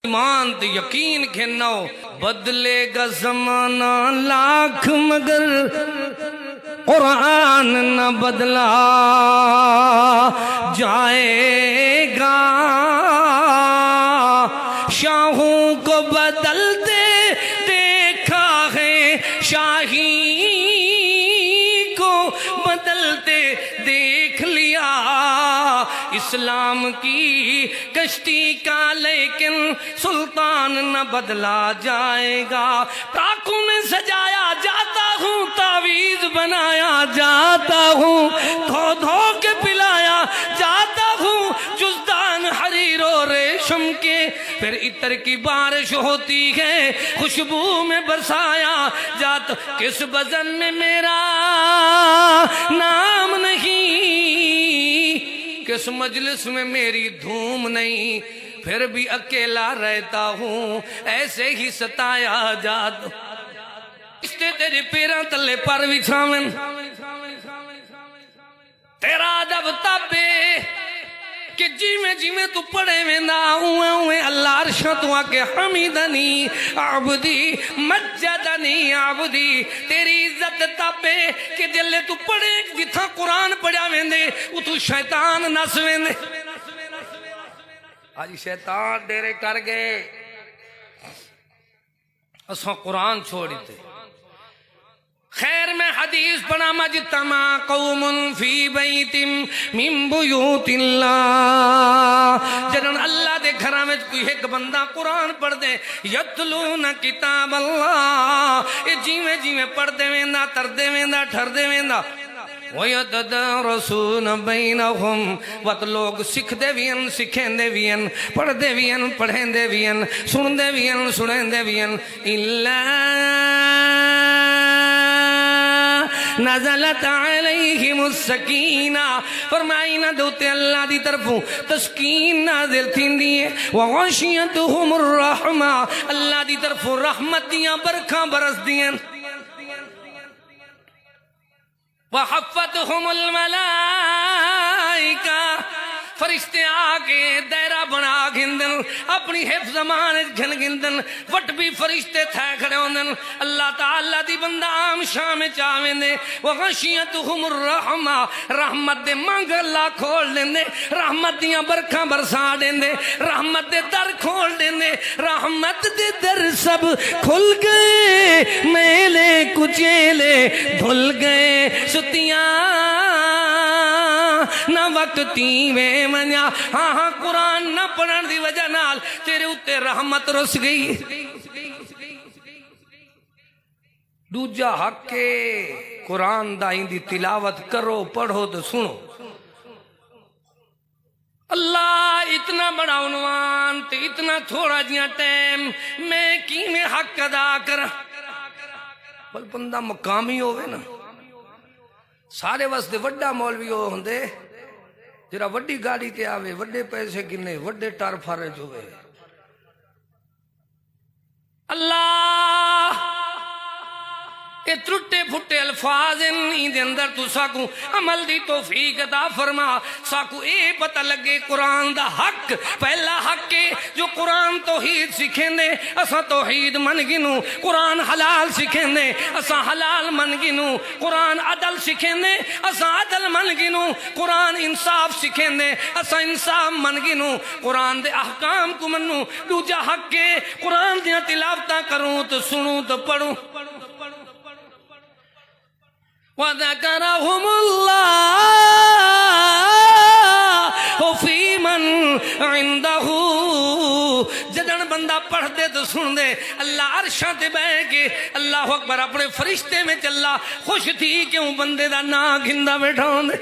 ایمان تے یقین کھنو بدلے گا زمانہ لاکھ مگر قرآن نہ بدلا جائے گا شاہوں کو بدلتے دیکھا ہے شاہی کو بدلتے دیکھ لیا اسلام کی کشتی کا لیکن سلطان نہ بدلا جائے گا ٹاکوں میں سجایا جاتا ہوں تعویذ بنایا جاتا ہوں دھو دھو کے پلایا جاتا ہوں جزدان حریر و ریشم کے پھر عطر کی بارش ہوتی ہے خوشبو میں برسایا جاتا کس بزن میں میرا نام نہیں کس مجلس میں میری دھوم نہیں پھر بھی اکیلا رہتا ہوں ایسے ہی ستایا جاتا اس تے تیرے پیران تلے پر وچھاون تیرا ادب تابے کہ جی میں تو پڑھے میں نہ ہوئے اللہ عرشہ تو آکے حمیدنی عبدی مجدنی عبدی تیری عزت تابے کہ جلے تو پڑھے جتھا قرآن پڑھا میں دے وہ تو شیطان نس میں دے آج شیطان ڈیرے کر گئے اساں قرآن چھوڑی تھے خیر میں حدیث پڑھا مجتمع قوم فی بیت من بیوت اللہ جنہوں اللہ دے گھرہ میں کوئی ایک بندہ قرآن پڑھ دے یتلون کتاب اللہ یہ جیویں پڑھ دے ویندہ تر دے ویندہ ٹھر دے ویندہ وَيَتَدَارَسُونَ بَيْنَهُمْ وقت لوگ سکھ دے وین سکھیں دے وین پڑھ دے وین پڑھیں دے وین سن دے وین سنیں دے وین نزلت علیہم السکینہ فرمائی نہ دوتے اللہ دی طرفوں تسکین نازل تھین دیئے وغشیتہم الرحمہ اللہ دی طرفوں رحمت دیاں برکھاں برس دیاں وحفتہم الملائکہ فرشتے آگے دائرہ بنا گھندن اپنی حفظ زمانت گھن گھندن وٹ بھی فرشتے تھے کھڑے ہوندن اللہ تعالیٰ دی بندہ عام شام چاہویں دے وغشیتہم الرحمہ رحمت دے مانگ اللہ کھول دیں دے رحمت دیاں برکھاں برسا دیں دے رحمت دے در کھول دیں دے رحمت دے در سب کھل گئے میلے کچیلے دھل گئے ستیاں نہ وقت تیویں منیا ہاں قرآن نہ پڑھن دی وجہ نال تیرے اتے رحمت رس گئی دوجا حق کے قرآن دائیں دی تلاوت کرو پڑھو تو سنو اللہ اتنا بڑا عنوان تے اتنا تھوڑا جیاں ٹائم میں کی میں حق ادا کرا بل بندہ مقامی ہوئے نا سارے واسطے وڈا مولوی ہوندے جرا وڈی گاڑی تے آوے وڈے پیسے گنے وڈے ٹار فارج ہوئے اللہ اے ترٹے پھٹے الفاظ ان دے اندر تو ساکو عمل دی توفیق عطا فرما ساکو اے پتہ لگے قرآن دا حق پہلا حق کے جو قرآن توحید سکھیں دے اسا توحید من گنو قرآن حلال سکھیں دے اسا حلال من گنو قرآن عدل سکھیں دے اسا عدل من گنو قرآن انصاف سکھیں دے اسا انصاف من گنو قرآن دے احکام کو منو دوجا حق کے قرآن دیا تلاوتہ کروں تو سنوں تو پڑھوں وَذَكَرَهُمُ اللَّهُ فِي مَنْ عِنْدَهُ جدن بندہ پڑھ دے تو سن دے اللہ عرشاں تے بہ کے اللہ اکبر اپنے فرشتے میں چلا خوش تھی کیوں بندے دا نا گھندہ بیٹھاؤں دے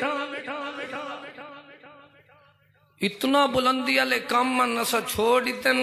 اتنا بلندی علیہ کام من نسا چھوڑ اتن